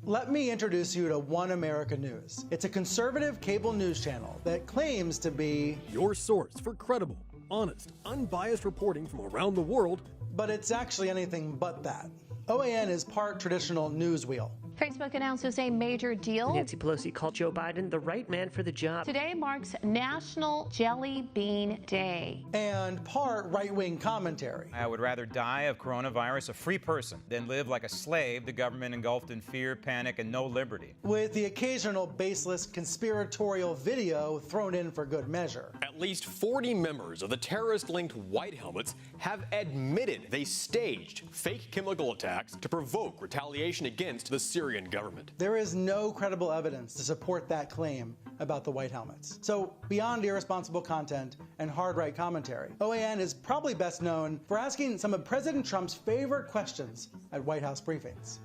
Let me introduce you to One America News. It's a conservative cable news channel that claims to be your source for credible, honest, unbiased reporting from around the world. But it's actually anything but that. OAN is part traditional news wheel. Facebook announces a major deal. Nancy Pelosi called Joe Biden the right man for the job. Today marks National Jelly Bean Day. And part right-wing commentary. I would rather die of coronavirus a free person than live like a slave, the government engulfed in fear, panic, and no liberty. With the occasional baseless conspiratorial video thrown in for good measure. At least 40 members of the terrorist-linked White Helmets have admitted they staged fake chemical attacks to provoke retaliation against the Syrian government. There is no credible evidence to support that claim about the White Helmets. So, beyond irresponsible content and hard right commentary, OAN is probably best known for asking some of President Trump's favorite questions at White House briefings.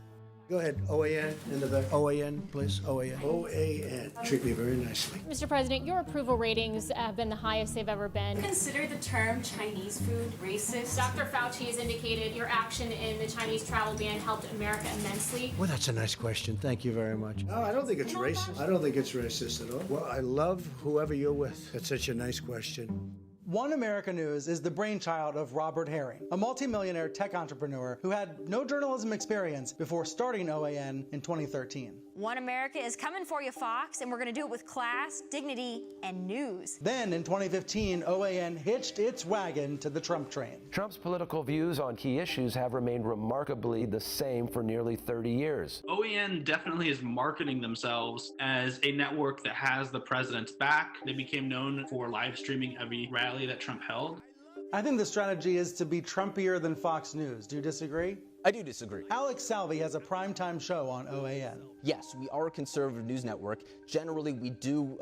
Go ahead, OAN in the back. OAN, please, OAN. OAN. Treat me very nicely. Mr. President, your approval ratings have been the highest they've ever been. Consider the term Chinese food racist. Dr. Fauci has indicated your action in the Chinese travel ban helped America immensely. Well, that's a nice question. Thank you very much. No, I don't think it's racist. I don't think it's racist at all. Well, I love whoever you're with. That's such a nice question. One America News is the brainchild of Robert Herring, a multimillionaire tech entrepreneur who had no journalism experience before starting OAN in 2013. One America is coming for you, Fox, and we're going to do it with class, dignity, and news. Then in 2015, OAN hitched its wagon to the Trump train. Trump's political views on key issues have remained remarkably the same for nearly 30 years. OAN definitely is marketing themselves as a network that has the president's back. They became known for live streaming every rally that Trump held. I think the strategy is to be Trumpier than Fox News. Do you disagree? I do disagree. Alex Salvi has a primetime show on OAN. Yes, we are a conservative news network. Generally, we do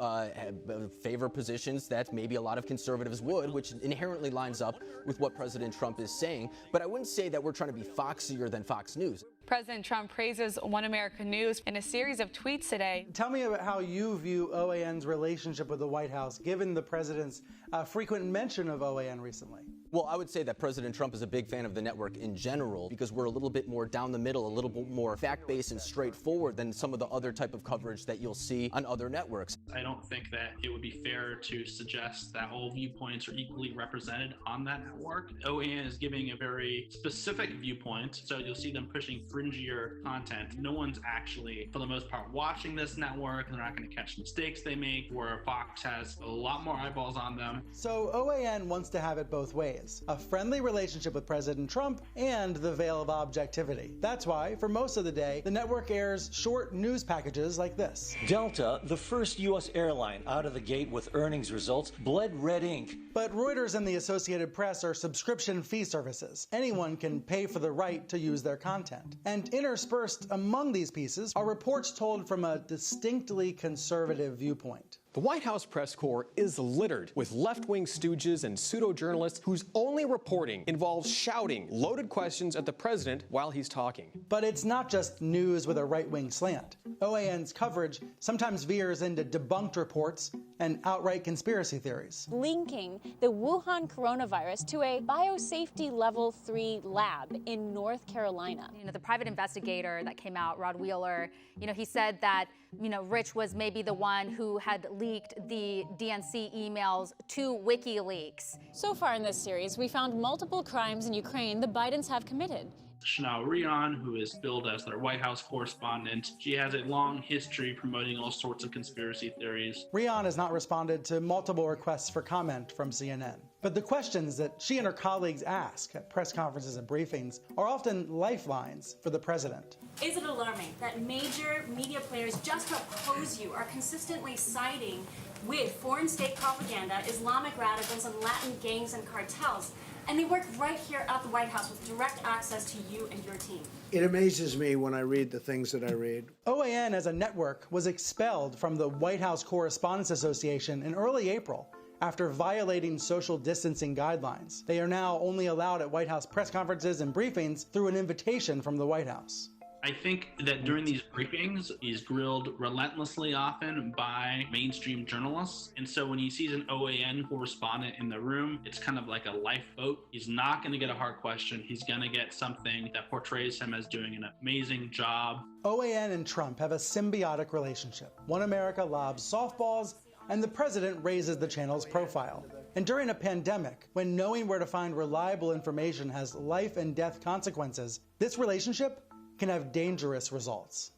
favor positions that maybe a lot of conservatives would, which inherently lines up with what President Trump is saying. But I wouldn't say that we're trying to be foxier than Fox News. President Trump praises One America News in a series of tweets today. Tell me about how you view OAN's relationship with the White House, given the president's frequent mention of OAN recently. Well, I would say that President Trump is a big fan of the network in general because we're a little bit more down the middle, a little bit more fact-based and straightforward than some of the other type of coverage that you'll see on other networks. I don't think that it would be fair to suggest that all viewpoints are equally represented on that network. OAN is giving a very specific viewpoint, so you'll see them pushing fringier content. No one's actually, for the most part, watching this network. They're not going to catch mistakes they make, where Fox has a lot more eyeballs on them. So OAN wants to have it both ways. A friendly relationship with President Trump and the veil of objectivity. That's why, for most of the day, the network airs short news packages like this. Delta, the first U.S. airline out of the gate with earnings results, bled red ink. But Reuters and the Associated Press are subscription fee services. Anyone can pay for the right to use their content. And interspersed among these pieces are reports told from a distinctly conservative viewpoint. The White House press corps is littered with left-wing stooges and pseudo-journalists whose only reporting involves shouting loaded questions at the president while he's talking. But it's not just news with a right-wing slant. OAN's coverage sometimes veers into debunked reports and outright conspiracy theories. Linking the Wuhan coronavirus to a biosafety level 3 lab in North Carolina. The private investigator that came out, Rod Wheeler, he said that, Rich was maybe the one who had leaked the DNC emails to WikiLeaks. So far in this series, we found multiple crimes in Ukraine the Bidens have committed. Chanel Rion, who is billed as their White House correspondent, she has a long history promoting all sorts of conspiracy theories. Rion has not responded to multiple requests for comment from CNN. But the questions that she and her colleagues ask at press conferences and briefings are often lifelines for the president. Is it alarming that major media players just to oppose you are consistently siding with foreign state propaganda, Islamic radicals, and Latin gangs and cartels? And they work right here at the White House with direct access to you and your team. It amazes me when I read the things that I read. OAN as a network was expelled from the White House Correspondents Association in early April after violating social distancing guidelines. They are now only allowed at White House press conferences and briefings through an invitation from the White House. I think that during these briefings, he's grilled relentlessly often by mainstream journalists. And so when he sees an OAN correspondent in the room, it's kind of like a lifeboat. He's not going to get a hard question. He's going to get something that portrays him as doing an amazing job. OAN and Trump have a symbiotic relationship. One America lobs softballs, and the president raises the channel's profile. And during a pandemic, when knowing where to find reliable information has life and death consequences, this relationship can have dangerous results.